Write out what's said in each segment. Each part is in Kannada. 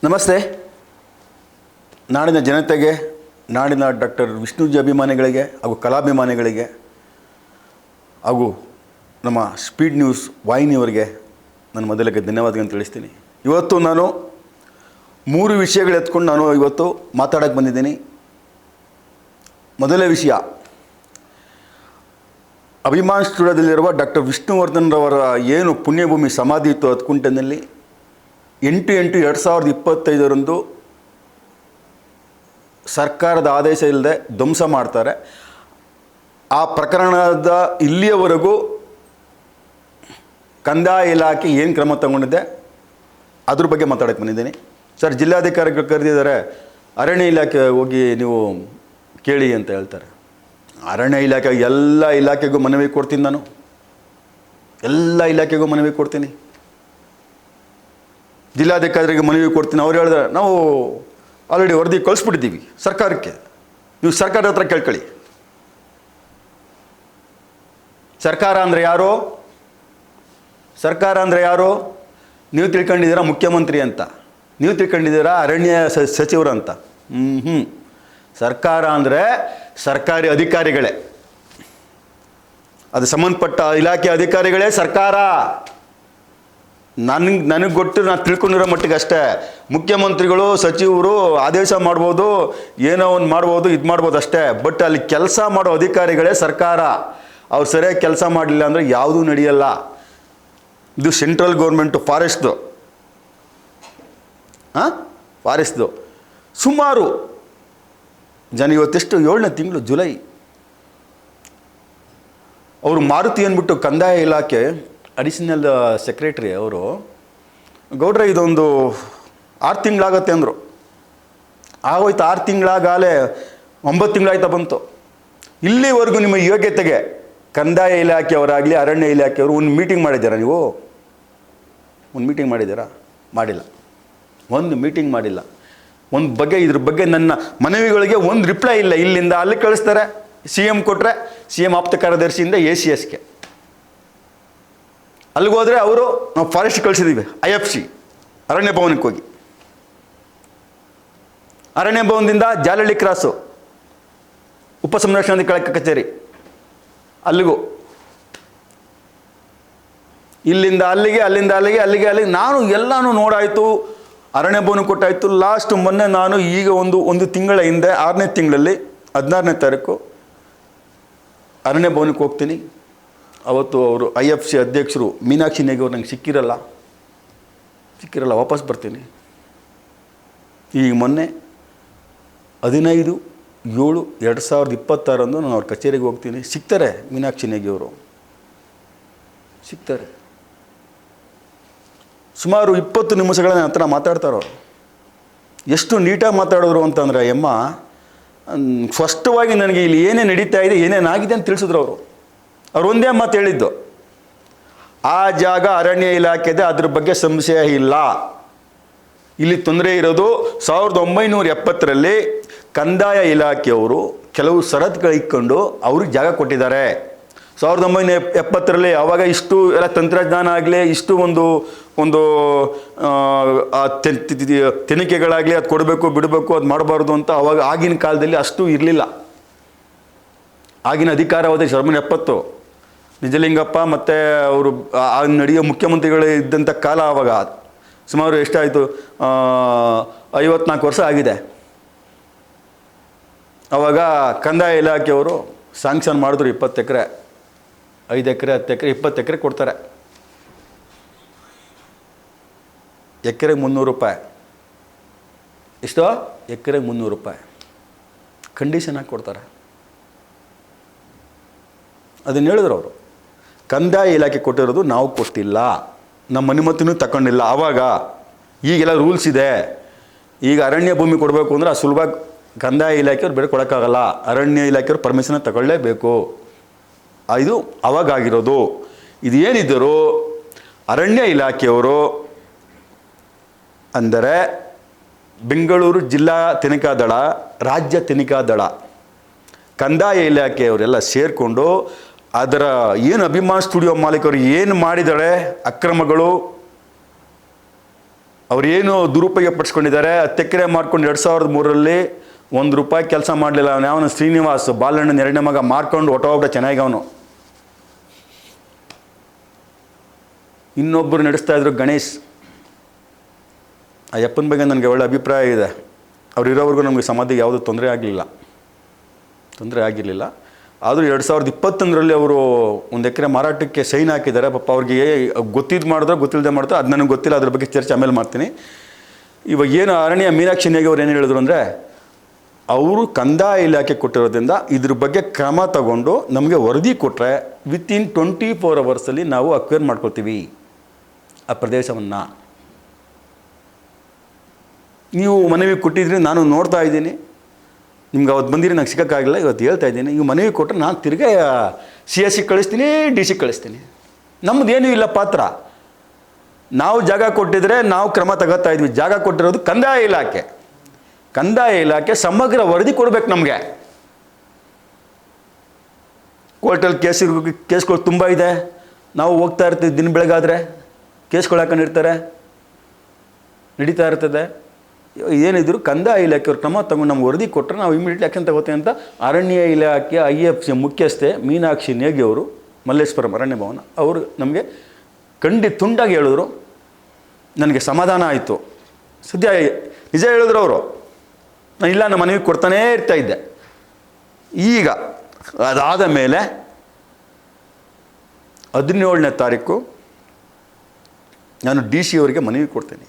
ನಮಸ್ತೆ. ನಾಡಿನ ಜನತೆಗೆ, ನಾಡಿನ ಡಾಕ್ಟರ್ ವಿಷ್ಣುಜಿ ಅಭಿಮಾನಿಗಳಿಗೆ ಹಾಗೂ ಕಲಾಭಿಮಾನಿಗಳಿಗೆ ಹಾಗೂ ನಮ್ಮ ಸ್ಪೀಡ್ ನ್ಯೂಸ್ ವಾಹಿನಿಯವರಿಗೆ ನಾನು ಮೊದಲಿಗೆ ಧನ್ಯವಾದಗಳನ್ನು ತಿಳಿಸ್ತೀನಿ. ಇವತ್ತು ನಾನು 3 ವಿಷಯಗಳು ಎತ್ಕೊಂಡು ನಾನು ಇವತ್ತು ಮಾತಾಡೋಕ್ಕೆ ಬಂದಿದ್ದೀನಿ. ಮೊದಲನೇ ವಿಷಯ, ಅಭಿಮಾನ್ ಸ್ಟುಡಿಯೋದಲ್ಲಿರುವ ಡಾಕ್ಟರ್ ವಿಷ್ಣುವರ್ಧನ್ರವರ ಏನು ಪುಣ್ಯಭೂಮಿ ಸಮಾಧಿ ಇತ್ತು ಹತ್ಕುಂಟೆನಲ್ಲಿ 8/8/2025 ಸರ್ಕಾರದ ಆದೇಶ ಇಲ್ಲದೆ ಧ್ವಂಸ ಮಾಡ್ತಾರೆ. ಆ ಪ್ರಕರಣದ ಇಲ್ಲಿಯವರೆಗೂ ಕಂದಾಯ ಇಲಾಖೆ ಏನು ಕ್ರಮ ತಗೊಂಡಿದೆ ಅದ್ರ ಬಗ್ಗೆ ಮಾತಾಡೋಕ್ಕೆ ಬಂದಿದ್ದೀನಿ. ಸರ್, ಜಿಲ್ಲಾಧಿಕಾರಿಗಳು ಕರೆದಿದ್ದಾರೆ, ಅರಣ್ಯ ಇಲಾಖೆ ಹೋಗಿ ನೀವು ಕೇಳಿ ಅಂತ ಹೇಳ್ತಾರೆ. ಅರಣ್ಯ ಇಲಾಖೆ ಎಲ್ಲ ಇಲಾಖೆಗೂ ಮನವಿ ಕೊಡ್ತೀನಿ, ನಾನು ಎಲ್ಲ ಇಲಾಖೆಗೂ ಮನವಿ ಕೊಡ್ತೀನಿ, ಜಿಲ್ಲಾಧಿಕಾರಿಗೆ ಮನವಿ ಕೊಡ್ತೀನಿ. ಅವ್ರು ಹೇಳಿದ್ರೆ ನಾವು ಆಲ್ರೆಡಿ ವರದಿ ಕಳಿಸ್ಬಿಟ್ಟಿದ್ದೀವಿ ಸರ್ಕಾರಕ್ಕೆ, ನೀವು ಸರ್ಕಾರದ ಹತ್ರ ಕೇಳ್ಕೊಳ್ಳಿ. ಸರ್ಕಾರ ಅಂದರೆ ಯಾರು? ಸರ್ಕಾರ ಅಂದರೆ ಯಾರು? ನೀವು ತಿಳ್ಕೊಂಡಿದ್ದೀರಾ ಮುಖ್ಯಮಂತ್ರಿ ಅಂತ, ನೀವು ತಿಳ್ಕೊಂಡಿದ್ದೀರಾ ಅರಣ್ಯ ಸಚಿವರು ಅಂತ. ಸರ್ಕಾರ ಅಂದರೆ ಸರ್ಕಾರಿ ಅಧಿಕಾರಿಗಳೇ, ಅದು ಸಂಬಂಧಪಟ್ಟ ಇಲಾಖೆ ಅಧಿಕಾರಿಗಳೇ ಸರ್ಕಾರ. ನನಗೆ ಗೊತ್ತು, ನಾನು ತಿಳ್ಕೊಂಡಿರೋ ಮಟ್ಟಿಗೆ ಅಷ್ಟೇ. ಮುಖ್ಯಮಂತ್ರಿಗಳು, ಸಚಿವರು ಆದೇಶ ಮಾಡ್ಬೋದು, ಏನೋ ಒಂದು ಮಾಡ್ಬೋದು, ಇದು ಮಾಡ್ಬೋದು ಅಷ್ಟೇ. ಬಟ್ ಅಲ್ಲಿ ಕೆಲಸ ಮಾಡೋ ಅಧಿಕಾರಿಗಳೇ ಸರ್ಕಾರ. ಅವ್ರು ಸರಿಯಾಗಿ ಕೆಲಸ ಮಾಡಲಿಲ್ಲ ಅಂದರೆ ಯಾವುದೂ ನಡೆಯಲ್ಲ. ಇದು ಸೆಂಟ್ರಲ್ ಗೌರ್ಮೆಂಟು, ಫಾರೆಸ್ಟ್ದು ಫಾರೆಸ್ಟ್ದು ಸುಮಾರು ಜನ ಇವತ್ತೆಷ್ಟು 7ನೇ ತಿಂಗಳು ಜುಲೈ, ಅವರು ಮಾರುತಿ ಅಂದ್ಬಿಟ್ಟು ಕಂದಾಯ ಇಲಾಖೆ ಅಡಿಷನಲ್ ಸೆಕ್ರೆಟ್ರಿ ಅವರು, ಗೌಡ್ರೆ ಇದೊಂದು 6 ತಿಂಗಳಾಗತ್ತೆ ಅಂದರು. ಆಗೋಯ್ತು, 6 ತಿಂಗಳಾಗಲೇ 9 ತಿಂಗಳಾಯ್ತಾ ಬಂತು. ಇಲ್ಲಿವರೆಗೂ ನಿಮ್ಮ ಯೋಗ್ಯತೆಗೆ ಕಂದಾಯ ಇಲಾಖೆಯವರಾಗಲಿ ಅರಣ್ಯ ಇಲಾಖೆಯವರು ಒಂದು ಮೀಟಿಂಗ್ ಮಾಡಿದ್ದೀರಾ? ನೀವು ಒಂದು ಮೀಟಿಂಗ್ ಮಾಡಿದ್ದೀರಾ? ಮಾಡಿಲ್ಲ. ಒಂದು ಮೀಟಿಂಗ್ ಮಾಡಿಲ್ಲ. ಒಂದು ಬಗ್ಗೆ ಇದ್ರ ಬಗ್ಗೆ ನನ್ನ ಮನವಿಗಳಿಗೆ ಒಂದು ರಿಪ್ಲೈ ಇಲ್ಲ. ಇಲ್ಲಿಂದ ಅಲ್ಲಿ ಕಳಿಸ್ತಾರೆ, CM ಕೊಟ್ಟರೆ CM ಆಪ್ತ ಕಾರ್ಯದರ್ಶಿಯಿಂದ ACSಗೆ, ಅಲ್ಲಿಗೆ ಹೋದರೆ ಅವರು ನಾವು ಫಾರೆಸ್ಟ್ ಕಳಿಸಿದ್ದೀವಿ, IFC ಅರಣ್ಯ ಭವನಕ್ಕೆ ಹೋಗಿ, ಅರಣ್ಯ ಭವನದಿಂದ ಜಾಲಹಳ್ಳಿ ಕ್ರಾಸು ಉಪಸಂರಕ್ಷಣಾಧಿಕಾರಿ ಕಚೇರಿ ಅಲ್ಲಿಗೂ, ಇಲ್ಲಿಂದ ಅಲ್ಲಿಗೆ, ಅಲ್ಲಿಂದ ಅಲ್ಲಿಗೆ, ಅಲ್ಲಿಗೆ ನಾನು ಎಲ್ಲನೂ ನೋಡಾಯಿತು. ಅರಣ್ಯ ಭವನ ಕೊಟ್ಟಾಯಿತು. ಲಾಸ್ಟ್ ಮೊನ್ನೆ ನಾನು ಈಗ ಒಂದು ತಿಂಗಳ ಹಿಂದೆ 6ನೇ ತಿಂಗಳಲ್ಲಿ 16ನೇ ತಾರೀಕು ಅರಣ್ಯ ಭವನಕ್ಕೆ ಹೋಗ್ತೀನಿ. ಅವತ್ತು ಅವರು IFC ಅಧ್ಯಕ್ಷರು ಮೀನಾಕ್ಷಿ ನೇಗಿ ಅವ್ರು ನಂಗೆ ಸಿಕ್ಕಿರಲ್ಲ, ವಾಪಸ್ ಬರ್ತೀನಿ. ಈಗ ಮೊನ್ನೆ 15/7/2026 ನಾನು ಅವ್ರ ಕಚೇರಿಗೆ ಹೋಗ್ತೀನಿ. ಸಿಗ್ತಾರೆ ಮೀನಾಕ್ಷಿ ನೇಗಿ ಅವರು, ಸಿಗ್ತಾರೆ. ಸುಮಾರು 20 ನಿಮಿಷಗಳ ನನ್ನ ಹತ್ರ ಮಾತಾಡ್ತಾರೋ. ಎಷ್ಟು ನೀಟಾಗಿ ಮಾತಾಡಿದ್ರು ಅಂತಂದರೆ ಎಮ್ಮ ಸ್ಪಷ್ಟವಾಗಿ ನನಗೆ ಇಲ್ಲಿ ಏನೇನು ನಡೀತಾ ಇದೆ, ಏನೇನಾಗಿದೆ ಅಂತ ತಿಳಿಸಿದ್ರು ಅವ್ರು ಒಂದೇ ಮಾತು ಹೇಳಿದ್ದು, ಆ ಜಾಗ ಅರಣ್ಯ ಇಲಾಖೆದೆ, ಅದ್ರ ಬಗ್ಗೆ ಸಂಶಯ ಇಲ್ಲ. ಇಲ್ಲಿ ತೊಂದರೆ ಇರೋದು 1970ರಲ್ಲಿ ಕಂದಾಯ ಇಲಾಖೆಯವರು ಕೆಲವು ಷರತ್ತುಗಳು ಇಟ್ಕೊಂಡು ಅವ್ರಿಗೆ ಜಾಗ ಕೊಟ್ಟಿದ್ದಾರೆ. 1970ರಲ್ಲಿ ಆವಾಗ ಇಷ್ಟು ಎಲ್ಲ ತಂತ್ರಜ್ಞಾನ ಆಗಲಿ, ಇಷ್ಟು ಒಂದು ತನಿಖೆಗಳಾಗಲಿ, ಅದು ಕೊಡಬೇಕು ಬಿಡಬೇಕು, ಅದು ಮಾಡಬಾರ್ದು ಅಂತ ಅವಾಗ ಆಗಿನ ಕಾಲದಲ್ಲಿ ಅಷ್ಟು ಇರಲಿಲ್ಲ. ಆಗಿನ ಅಧಿಕಾರಾವಧಿ 1970 ನಿಜಲಿಂಗಪ್ಪ ಮತ್ತು ಅವರು ನಡೆಯೋ ಮುಖ್ಯಮಂತ್ರಿಗಳು ಇದ್ದಂಥ ಕಾಲ. ಆವಾಗ ಸುಮಾರು ಎಷ್ಟಾಯಿತು, 54 ವರ್ಷ ಆಗಿದೆ. ಆವಾಗ ಕಂದಾಯ ಇಲಾಖೆಯವರು ಸ್ಯಾಂಕ್ಷನ್ ಮಾಡಿದ್ರು 20 ಎಕರೆ, 5 ಎಕರೆ, 10 ಎಕರೆ, 20 ಎಕರೆ ಕೊಡ್ತಾರೆ. ಎಕರೆಗೆ 300 ರೂಪಾಯಿ. ಎಷ್ಟು? ಎಕರೆಗೆ 300 ರೂಪಾಯಿ ಕಂಡೀಷನಾಗಿ ಕೊಡ್ತಾರೆ. ಅದನ್ನು ಹೇಳಿದ್ರು ಅವರು. ಕಂದಾಯ ಇಲಾಖೆ ಕೊಟ್ಟಿರೋದು ನಾವು ಕೊಟ್ಟಿಲ್ಲ, ನಮ್ಮ ಅನುಮತಿನೂ ತಗೊಂಡಿಲ್ಲ ಆವಾಗ. ಈಗೆಲ್ಲ ರೂಲ್ಸ್ ಇದೆ. ಈಗ ಅರಣ್ಯ ಭೂಮಿ ಕೊಡಬೇಕು ಅಂದರೆ ಅದು ಸುಲಭ ಕಂದಾಯ ಇಲಾಖೆಯವ್ರು ಬೇರೆ ಕೊಡೋಕ್ಕಾಗಲ್ಲ, ಅರಣ್ಯ ಇಲಾಖೆಯವ್ರು ಪರ್ಮಿಷನ್ ತಗೊಳ್ಳೇಬೇಕು. ಇದು ಅವಾಗಾಗಿರೋದು. ಇದು ಏನಿದ್ದರೂ ಅರಣ್ಯ ಇಲಾಖೆಯವರು ಅಂದರೆ ಬೆಂಗಳೂರು ಜಿಲ್ಲಾ ತನಿಖಾ ದಳ, ರಾಜ್ಯ ತನಿಖಾ ದಳ, ಕಂದಾಯ ಇಲಾಖೆಯವರೆಲ್ಲ ಸೇರಿಕೊಂಡು ಅದರ ಏನು ಅಭಿಮಾನ್ ಸ್ಟುಡಿಯೋ ಮಾಲೀಕರು ಏನು ಮಾಡಿದಾಳೆ ಅಕ್ರಮಗಳು, ಅವರೇನು ದುರುಪಯೋಗ ಪಡಿಸ್ಕೊಂಡಿದ್ದಾರೆ. 10 ಎಕರೆ ಮಾರ್ಕೊಂಡು 2003ರಲ್ಲಿ ₹1 ಕೆಲಸ ಮಾಡಲಿಲ್ಲ. ಅವನು ಶ್ರೀನಿವಾಸ್ ಬಾಲಣ್ಣನ 2ನೇ ಮಗ ಮಾರ್ಕೊಂಡು ಹೊಟ್ಟೋಗ್ಬಿಟ್ಟ. ಚೆನ್ನಾಗಿ ಅವನು ಇನ್ನೊಬ್ಬರು ನಡೆಸ್ತಾ ಇದ್ರು ಗಣೇಶ್. ಆ ಯಪ್ಪನ ಬಗ್ಗೆ ನನಗೆ ಒಳ್ಳೆ ಅಭಿಪ್ರಾಯ ಇದೆ. ಅವ್ರು ಇರೋವರೆಗೂ ನಮಗೆ ಸಮಾಧಿಗೆ ಯಾವುದೂ ತೊಂದರೆ ಆಗಿರಲಿಲ್ಲ. ಆದರೂ 2021ರಲ್ಲಿ ಅವರು 1 ಎಕರೆ ಮಾರಾಟಕ್ಕೆ ಸೈನ್ ಹಾಕಿದ್ದಾರೆ. ಪಾಪ ಅವ್ರಿಗೆ ಗೊತ್ತಿದ್ದು ಮಾಡಿದ್ರು ಗೊತ್ತಿಲ್ಲದೆ ಮಾಡಿದ್ರು ಅದು ನನಗೆ ಗೊತ್ತಿಲ್ಲ. ಅದ್ರ ಬಗ್ಗೆ ಚರ್ಚೆ ಆಮೇಲೆ ಮಾಡ್ತೀನಿ. ಇವಾಗ ಏನು ಅರಣ್ಯ ಮೀನಾಕ್ಷಿ ನೇಗಿ ಅವ್ರು ಏನು ಹೇಳಿದ್ರು ಅಂದರೆ, ಅವರು ಕಂದಾಯ ಇಲಾಖೆ ಕೊಟ್ಟಿರೋದ್ರಿಂದ ಇದ್ರ ಬಗ್ಗೆ ಕ್ರಮ ತಗೊಂಡು ನಮಗೆ ವರದಿ ಕೊಟ್ಟರೆ ವಿತಿನ್ 24 ಅವರ್ಸಲ್ಲಿ ನಾವು ಅಕ್ವೈರ್ ಮಾಡ್ಕೊಳ್ತೀವಿ ಆ ಪ್ರದೇಶವನ್ನು. ನೀವು ಮನವಿ ಕೊಟ್ಟಿದ್ರಿ, ನಾನು ನೋಡ್ತಾ ಇದ್ದೀನಿ. ನಿಮ್ಗೆ ಅವತ್ತು ಬಂದಿರಿ, ನಂಗೆ ಸಿಗೋಕ್ಕಾಗಿಲ್ಲ. ಇವತ್ತು ಹೇಳ್ತಾ ಇದ್ದೀನಿ, ನೀವು ಮನವಿ ಕೊಟ್ಟರೆ ನಾನು ತಿರ್ಗಾ CS ಕಳಿಸ್ತೀನಿ, DC ಕಳಿಸ್ತೀನಿ. ನಮ್ಮದೇನೂ ಇಲ್ಲ ಪಾತ್ರ. ನಾವು ಜಾಗ ಕೊಟ್ಟಿದ್ರೆ ನಾವು ಕ್ರಮ ತಗೋತಾ ಇದ್ವಿ. ಜಾಗ ಕೊಟ್ಟಿರೋದು ಕಂದಾಯ ಇಲಾಖೆ. ಕಂದಾಯ ಇಲಾಖೆ ಸಮಗ್ರ ವರದಿ ಕೊಡಬೇಕು ನಮಗೆ. ಕೋರ್ಟಲ್ಲಿ ಕೇಸ್ಗಳು ತುಂಬ ಇದೆ. ನಾವು ಹೋಗ್ತಾ ಇರ್ತೀವಿ, ದಿನ ಬೆಳಗಾದರೆ ಕೇಸ್ಗಳು ಹಾಕೊಂಡಿರ್ತಾರೆ, ನಡೀತಾ ಇರ್ತದೆ. ಏನಿದ್ರು ಕಂದಾಯ ಇಲಾಖೆಯವ್ರು ಕ್ರಮ ತಗೊಂಡು ನಮ್ಗೆ ವರದಿ ಕೊಟ್ಟರೆ ನಾವು ಇಮಿಡಿಯೇಟ್ಲಿ ಆ್ಯಕ್ಷನ್ ತಗೋತೀವಿ ಅಂತ ಅರಣ್ಯ ಇಲಾಖೆ IFC ಮುಖ್ಯಸ್ಥೆ ಮೀನಾಕ್ಷಿ ನೇಗಿ ಅವರು, ಮಲ್ಲೇಶ್ವರಂ ಅರಣ್ಯ ಭವನ, ಅವರು ನಮಗೆ ತುಂಡಾಗಿ ಹೇಳಿದ್ರು. ನನಗೆ ಸಮಾಧಾನ ಆಯಿತು. ಸದ್ಯ ನಿಜ ಹೇಳಿದ್ರು ಅವರು. ನಾನು ಇಲ್ಲ, ನಮ್ಮ ಮನವಿ ಕೊಡ್ತಾನೇ ಇರ್ತಾಯಿದ್ದೆ. ಈಗ ಅದಾದ ಮೇಲೆ 17ನೇ ತಾರೀಕು ನಾನು DC ಅವರಿಗೆ ಮನವಿ ಕೊಡ್ತೇನೆ.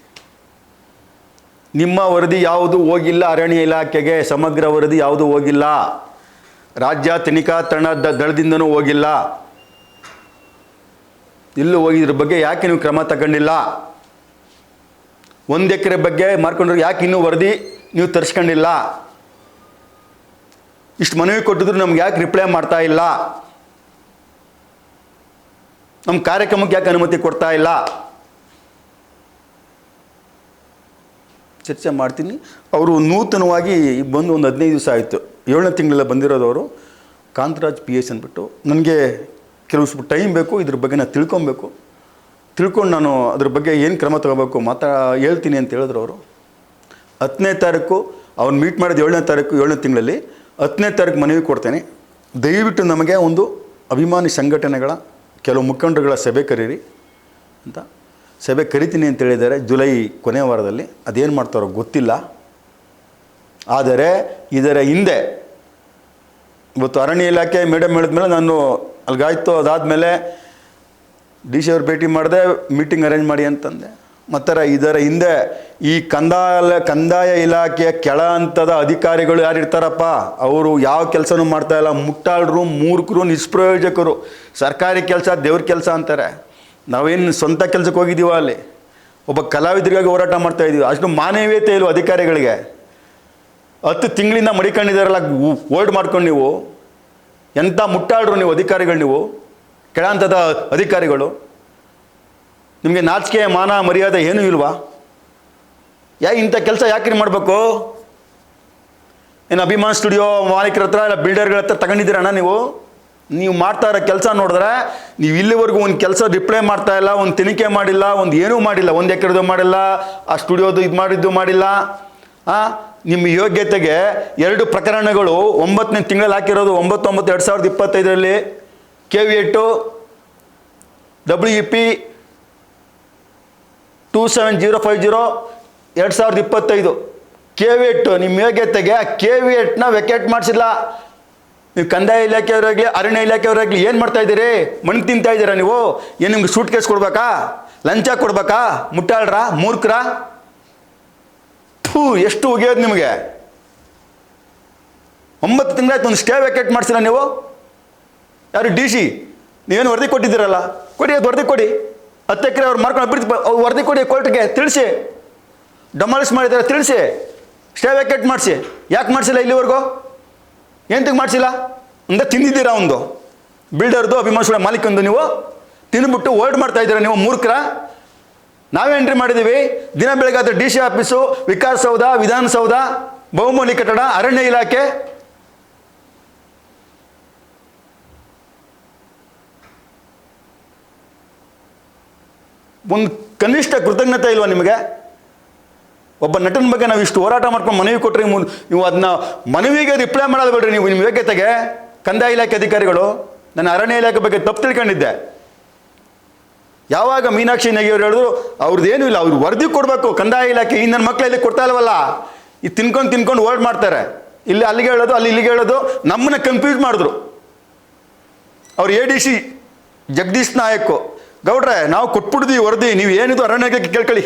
ನಿಮ್ಮ ವರದಿ ಯಾವುದು ಹೋಗಿಲ್ಲ ಅರಣ್ಯ ಇಲಾಖೆಗೆ. ಸಮಗ್ರ ವರದಿ ಯಾವುದು ಹೋಗಿಲ್ಲ. ರಾಜ್ಯ ತನಿಖಾ ದಳದಿಂದನೂ ಹೋಗಿಲ್ಲ. ಇಲ್ಲೂ ಹೋಗಿದ್ರ ಬಗ್ಗೆ ಯಾಕೆ ನೀವು ಕ್ರಮ ತಗೊಂಡಿಲ್ಲ? 1 ಎಕರೆ ಬಗ್ಗೆ ಮಾರ್ಕೊಂಡ್ರೆ ಯಾಕೆ ಇನ್ನೂ ವರದಿ ನೀವು ತರಿಸ್ಕೊಂಡಿಲ್ಲ? ಇಷ್ಟು ಮನವಿ ಕೊಟ್ಟಿದ್ರು ನಮ್ಗೆ ಯಾಕೆ ರಿಪ್ಲೈ ಮಾಡ್ತಾ ಇಲ್ಲ? ನಮ್ಮ ಕಾರ್ಯಕ್ರಮಕ್ಕೆ ಯಾಕೆ ಅನುಮತಿ ಕೊಡ್ತಾ ಇಲ್ಲ? ಚರ್ಚೆ ಮಾಡ್ತೀನಿ. ಅವರು ನೂತನವಾಗಿ ಬಂದು ಒಂದು 15 ದಿವಸ ಆಯಿತು. 7ನೇ ತಿಂಗಳಲ್ಲಿ ಬಂದಿರೋದವರು ಕಾಂತರಾಜ್ PS ಅಂದ್ಬಿಟ್ಟು. ನನಗೆ ಕೆಲವು ಸ್ವಲ್ಪ ಟೈಮ್ ಬೇಕು, ಇದ್ರ ಬಗ್ಗೆ ನಾನು ತಿಳ್ಕೊಂಡು ನಾನು ಅದ್ರ ಬಗ್ಗೆ ಏನು ಕ್ರಮ ತಗೋಬೇಕು ಹೇಳ್ತೀನಿ ಅಂತ ಹೇಳಿದ್ರು ಅವರು. 10ನೇ ತಾರೀಕು ಅವ್ನು ಮೀಟ್ ಮಾಡಿದ 7ನೇ ತಾರೀಕು 7ನೇ ತಿಂಗಳಲ್ಲಿ 10ನೇ ತಾರೀಕು ಮನವಿ ಕೊಡ್ತೇನೆ. ದಯವಿಟ್ಟು ನಮಗೆ ಒಂದು ಅಭಿಮಾನಿ ಸಂಘಟನೆಗಳ ಕೆಲವು ಮುಖಂಡರುಗಳ ಸಭೆ ಕರೀರಿ ಅಂತ. ಸಭೆ ಕರಿತೀನಿ ಅಂತ ಹೇಳಿದ್ದಾರೆ ಜುಲೈ ಕೊನೆ ವಾರದಲ್ಲಿ. ಅದೇನು ಮಾಡ್ತಾರೋ ಗೊತ್ತಿಲ್ಲ. ಆದರೆ ಇದರ ಹಿಂದೆ ಇವತ್ತು ಅರಣ್ಯ ಇಲಾಖೆ ಮೇಡಮ್ ಹೇಳಿದ್ಮೇಲೆ ನಾನು ಅಲ್ಲಿಗಾಯ್ತು. ಅದಾದಮೇಲೆ DC ಅವ್ರು ಭೇಟಿ ಮಾಡಿದೆ, ಮೀಟಿಂಗ್ ಅರೇಂಜ್ ಮಾಡಿ ಅಂತಂದೆ. ಮತ್ತು ಇದರ ಹಿಂದೆ ಈ ಕಂದಾಯ ಇಲಾಖೆಯ ಕೆಳ ಹಂತದ ಅಧಿಕಾರಿಗಳು ಯಾರಿರ್ತಾರಪ್ಪ, ಅವರು ಯಾವ ಕೆಲಸನೂ ಮಾಡ್ತಾಯಿಲ್ಲ. ಮುಟ್ಟಾಳರು, ಮೂರ್ಖರು, ನಿಷ್ಪ್ರಯೋಜಕರು. ಸರ್ಕಾರಿ ಕೆಲಸ ದೇವ್ರ ಕೆಲಸ ಅಂತಾರೆ. ನಾವೇನು ಸ್ವಂತ ಕೆಲಸಕ್ಕೆ ಹೋಗಿದ್ದೀವ? ಅಲ್ಲಿ ಒಬ್ಬ ಕಲಾವಿದರಿಗಾಗಿ ಹೋರಾಟ ಮಾಡ್ತಾಯಿದ್ದೀವಿ. ಅಷ್ಟು ಮಾನವೀಯತೆ ಇಲ್ವ ಅಧಿಕಾರಿಗಳಿಗೆ? 10 ತಿಂಗಳಿಂದ ಮಡಿಕೊಂಡಿದ್ದಾರಲ್ಲ ಹೋಲ್ಡ್ ಮಾಡ್ಕೊಂಡು. ನೀವು ಎಂಥ ಮುಟ್ಟಾಡ್ರು ನೀವು ಅಧಿಕಾರಿಗಳು, ನೀವು ಕೆಳಹಂತದ ಅಧಿಕಾರಿಗಳು. ನಿಮಗೆ ನಾಚಿಕೆ ಮಾನ ಮರ್ಯಾದೆ ಏನೂ ಇಲ್ವಾ? ಇಂಥ ಕೆಲಸ ಯಾಕೆ ಮಾಡಬೇಕು? ಏನು ಅಭಿಮಾನ್ ಸ್ಟುಡಿಯೋ ಮಾಲೀಕರ ಹತ್ರ ಇಲ್ಲ ಬಿಲ್ಡರ್ಗಳ ಹತ್ರ ತಗೊಂಡಿದ್ದೀರಣ್ಣ ನೀವು ಮಾಡ್ತಾ ಇರೋ ಕೆಲಸ ನೋಡಿದ್ರೆ ನೀವು ಇಲ್ಲಿವರೆಗೂ ಒಂದು ಕೆಲಸ ರಿಪ್ಲೈ ಮಾಡ್ತಾ ಇಲ್ಲ, ಒಂದು ತನಿಖೆ ಮಾಡಿಲ್ಲ, ಒಂದು ಏನೂ ಮಾಡಿಲ್ಲ. 1 ಎಕರೆದು ಮಾಡಿಲ್ಲ, ಆ ಸ್ಟುಡಿಯೋದು ಇದು ಮಾಡಿಲ್ಲ. ನಿಮ್ಮ ಯೋಗ್ಯತೆಗೆ 2 ಪ್ರಕರಣಗಳು 9ನೇ ತಿಂಗಳಲ್ಲಿ ಹಾಕಿರೋದು. 9/9/2025 KV8 WEP 27050 2025 KV8 ನಿಮ್ಮ ಯೋಗ್ಯತೆಗೆ KV8ನ ವೆಕೇಟ್ ಮಾಡಿಸಿಲ್ಲ. ನೀವು ಕಂದಾಯ ಇಲಾಖೆಯವರಾಗಲಿ ಅರಣ್ಯ ಇಲಾಖೆಯವರಾಗಲಿ ಏನು ಮಾಡ್ತಾ ಇದ್ದೀರಿ? ಮಣ್ಣು ತಿಂತಾ ಇದ್ದೀರಾ ನೀವು? ಏನು ನಿಮ್ಗೆ ಸೂಟ್ ಕೇಸ್ ಕೊಡ್ಬೇಕಾ? ಲಂಚ ಕೊಡ್ಬೇಕಾ? ಮುಟ್ಟಾಳ್ರ, ಮೂರ್ಖರ? ಎಷ್ಟು ಉಗಿಯೋದು ನಿಮಗೆ? 9 ತಿಂಗಳಾಯ್ತು, ಒಂದು ಸ್ಟೇ ವೆಕೇಟ್ ಮಾಡಿಸಿಲ್ಲ ನೀವು. ಯಾರು DC? ನೀವೇನು ವರದಿ ಕೊಟ್ಟಿದ್ದೀರಲ್ಲ, ಕೊಡಿ, ಅದು ವರದಿ ಕೊಡಿ. 10 ಎಕರೆ ಅವ್ರು ಮಾರ್ಕೊಂಡು ಬಿಡ್ತು, ವರದಿ ಕೊಡಿ ಕೋರ್ಟ್ಗೆ, ತಿಳಿಸಿ. ಡೆಮಾಲಿಷ್ ಮಾಡಿದ್ದಾರೆ ತಿಳಿಸಿ, ಸ್ಟೇ ವೆಕೇಟ್ ಮಾಡಿಸಿ. ಯಾಕೆ ಮಾಡಿಸಿಲ್ಲ ಇಲ್ಲಿವರೆಗೂ? ಏನಂತಕ್ಕೆ ಮಾಡಿಸಿಲ್ಲ? ಅಂದರೆ ತಿಂದಿದ್ದೀರಾ ಒಂದು ಬಿಲ್ಡರ್ದು, ಅಭಿಮಾನ ಮಾಲೀಕಂದು ನೀವು ತಿಂದುಬಿಟ್ಟು ಹೋಲ್ಡ್ ಮಾಡ್ತಾ ಇದ್ದೀರಾ ನೀವು ಮೂರ್ಖರ. ನಾವೇ ಎಂಟ್ರಿ ಮಾಡಿದ್ದೀವಿ. ದಿನ ಬೆಳಗಾದ್ರೆ DC ಆಫೀಸು, ವಿಕಾಸಸೌಧ, ವಿಧಾನಸೌಧ, ಬಹುಮಹಡಿ ಕಟ್ಟಡ, ಅರಣ್ಯ ಇಲಾಖೆ. ಒಂದು ಕನಿಷ್ಠ ಕೃತಜ್ಞತೆ ಇಲ್ವಾ ನಿಮಗೆ? ಒಬ್ಬ ನಟನ ಬಗ್ಗೆ ನಾವು ಇಷ್ಟು ಹೋರಾಟ ಮಾಡ್ಕೊಂಡು ಮನವಿ ಕೊಟ್ಟರೆ ನೀವು ಅದನ್ನ ಮನವಿಗೆ ರಿಪ್ಲೈ ಮಾಡೋದು ಬಿಡ್ರಿ ನೀವು ನಿಮ್ಮ ಯೋಗ್ಯತೆಗೆ. ಕಂದಾಯ ಇಲಾಖೆ ಅಧಿಕಾರಿಗಳು, ನನ್ನ ಅರಣ್ಯ ಇಲಾಖೆ ಬಗ್ಗೆ ತಪ್ಪು ತಿಳ್ಕೊಂಡಿದ್ದೆ. ಯಾವಾಗ ಮೀನಾಕ್ಷಿ ನೆಗೆಯವ್ರು ಹೇಳಿದ್ರು ಅವ್ರದ್ದೇನೂ ಇಲ್ಲ, ಅವ್ರು ವರದಿ ಕೊಡಬೇಕು ಕಂದಾಯ ಇಲಾಖೆ. ಈ ನನ್ನ ಮಕ್ಕಳು ಇಲ್ಲಿ ಕೊಡ್ತಾ ಇಲ್ವಲ್ಲ, ಇದು ತಿನ್ಕೊಂಡು ಓಲ್ಡ್ ಮಾಡ್ತಾರೆ. ಇಲ್ಲಿ ಅಲ್ಲಿಗೆ ಹೇಳೋದು, ಅಲ್ಲಿ ಇಲ್ಲಿಗೆ ಹೇಳೋದು, ನಮ್ಮನ್ನ ಕನ್ಫ್ಯೂಸ್ ಮಾಡಿದ್ರು. ಅವ್ರು ADC ಜಗದೀಶ್ ನಾಯಕ್, ಗೌಡ್ರೆ ನಾವು ಕೊಟ್ಬಿಡ್ತೀವಿ ವರದಿ, ನೀವು ಏನಿದು ಅರಣ್ಯಕ್ಕೆ ಕೇಳ್ಕೊಳ್ಳಿ.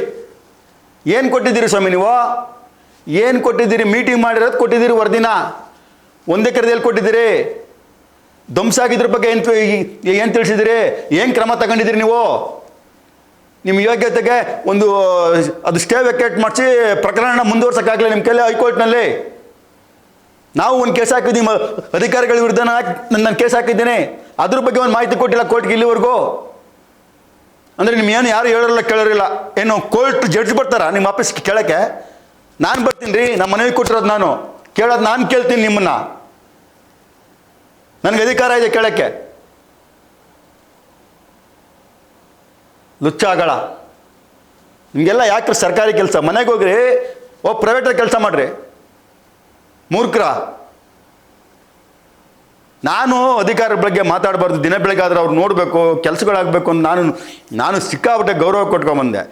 ಏನು ಕೊಟ್ಟಿದ್ದೀರಿ ಸ್ವಾಮಿ ನೀವು? ಏನು ಕೊಟ್ಟಿದ್ದೀರಿ? ಮೀಟಿಂಗ್ ಮಾಡಿರೋದು ಕೊಟ್ಟಿದ್ದೀರಿ ವರದಿನ. 1 ಎಕರೆದಲ್ಲಿ ಕೊಟ್ಟಿದ್ದೀರಿ. ಧ್ವಂಸ ಆಗಿದ್ರ ಬಗ್ಗೆ ಏನು ತಿಳಿಸಿದಿರಿ? ಏನು ಕ್ರಮ ತಗೊಂಡಿದ್ದೀರಿ ನೀವು? ನಿಮ್ಮ ಯೋಗ್ಯತೆಗೆ ಒಂದು ಅದು ಸ್ಟೇ ವೆಕೇಟ್ ಮಾಡಿಸಿ ಪ್ರಕರಣ ಮುಂದುವರ್ಸೋಕ್ಕಾಗಲಿಲ್ಲ ನಿಮ್ಮ ಕೈಲಿ ಹೈಕೋರ್ಟ್ನಲ್ಲಿ. ನಾವು ಒಂದು ಕೇಸ್ ಹಾಕಿದ್ದೀವಿ, ಅಧಿಕಾರಿಗಳ ವಿರುದ್ಧ ನಾನು ಕೇಸ್ ಹಾಕಿದ್ದೇನೆ. ಅದ್ರ ಬಗ್ಗೆ ಒಂದು ಮಾಹಿತಿ ಕೊಟ್ಟಿಲ್ಲ ಕೋರ್ಟ್ಗೆ ಇಲ್ಲಿವರೆಗೂ. ಅಂದರೆ ನಿಮ್ಗೇನು ಯಾರು ಹೇಳೋರಿಲ್ಲ ಕೇಳೋರಿಲ್ಲ. ಏನು ಕೋರ್ಟ್ ಜಡ್ಜ್ ಬರ್ತಾರ ನಿಮ್ಮ ಆಫೀಸ್ಗೆ ಕೇಳೋಕ್ಕೆ? ನಾನು ಬರ್ತೀನಿ ರೀ, ನಮ್ಮ ಮನವಿ ಕೊಟ್ಟಿರೋದು ನಾನು, ಕೇಳೋದು ನಾನು ಕೇಳ್ತೀನಿ ನಿಮ್ಮನ್ನ. ನನಗೆ ಅಧಿಕಾರ ಇದೆ ಕೇಳೋಕ್ಕೆ. ಲುಚ್ಚಾಗಳ ನಿಮಗೆಲ್ಲ ಯಾಕೆ ಸರ್ಕಾರಿ ಕೆಲಸ? ಮನೆಗೆ ಹೋಗ್ರಿ, ಪ್ರೈವೇಟಲ್ಲಿ ಕೆಲಸ ಮಾಡ್ರಿ, ಮೂರ್ಖರ. ನಾನು ಅಧಿಕಾರದ ಬಗ್ಗೆ ಮಾತಾಡಬಾರ್ದು. ದಿನ ಬೆಳಗ್ಗೆ ಆದ್ರೆ ಅವ್ರು ನೋಡಬೇಕು, ಕೆಲಸಗಳಾಗಬೇಕು ಅಂತ ನಾನು ಸಿಕ್ಕಾಬಿಟ್ಟೆ ಗೌರವ ಕೊಟ್ಕೊಂಬಂದೆ.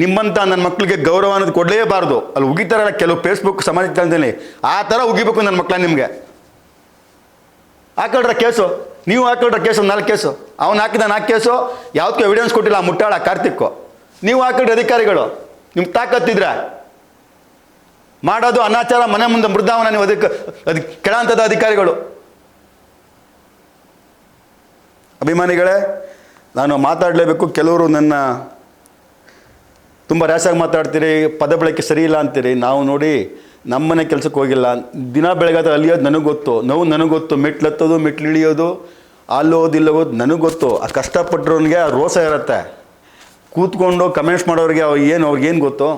ನಿಮ್ಮಂಥ ನನ್ನ ಮಕ್ಕಳಿಗೆ ಗೌರವ ಅನ್ನೋದು ಕೊಡಲೇಬಾರ್ದು. ಅಲ್ಲಿ ಉಗಿತಾರಲ್ಲ ಕೆಲವು ಫೇಸ್ಬುಕ್ ಸಮಾಜ ಜಾಲದಲ್ಲಿ, ಆ ಥರ ಉಗಿಬೇಕು ನನ್ನ ಮಕ್ಕಳ. ನಿಮಗೆ ಹಾಕೊಳ್ರ ಕೇಸು, ನೀವು ಹಾಕೊಳ್ರ ಕೇಸು, 4 ಕೇಸು. ಅವ್ನು ಹಾಕಿದ 4 ಕೇಸು, ಯಾವುದಕ್ಕೂ ಎವಿಡೆನ್ಸ್ ಕೊಟ್ಟಿಲ್ಲ ಆ ಮುಟ್ಟಾಳ ಕಾರ್ತಿಕ್ಕು. ನೀವು ಹಾಕೊಳ್ರಿ ಅಧಿಕಾರಿಗಳು, ನಿಮ್ಗೆ ತಾಕತ್ತಿದ್ರೆ. ಮಾಡೋದು ಅನಾಚಾರ, ಮನೆ ಮುಂದೆ ಮೃದ್ಧಾವನ, ನೀವು ಅದಕ್ಕೆ ಕೆಳಂತದ ಅಧಿಕಾರಿಗಳು. ಅಭಿಮಾನಿಗಳೇ, ನಾನು ಮಾತಾಡಲೇಬೇಕು. ಕೆಲವರು ನನ್ನ ತುಂಬ ರ್ಯಾಸಾಗಿ ಮಾತಾಡ್ತೀರಿ, ಪದ ಬಳಕೆ ಸರಿ ಇಲ್ಲ ಅಂತೀರಿ. ನಾವು ನೋಡಿ ನಮ್ಮನೆ ಕೆಲಸಕ್ಕೆ ಹೋಗಿಲ್ಲ. ದಿನ ಬೆಳಗಾದ ಅಲಿಯೋದು ನನಗೆ ಗೊತ್ತು, ನೋವು ನನಗೆ ಗೊತ್ತು, ಮೆಟ್ಲು ಹತ್ತೋದು, ಮೆಟ್ಲು ಇಳಿಯೋದು, ಅಲ್ಲೋದು ಇಲ್ಲೋದು ನನಗೆ ಗೊತ್ತು. ಆ ಕಷ್ಟಪಟ್ಟರೋನಿಗೆ ಆ ರೋಸ ಇರುತ್ತೆ. ಕೂತ್ಕೊಂಡು ಕಮೆಂಟ್ಸ್ ಮಾಡೋರಿಗೆ ಅವ್ರಿಗೇನು ಗೊತ್ತು?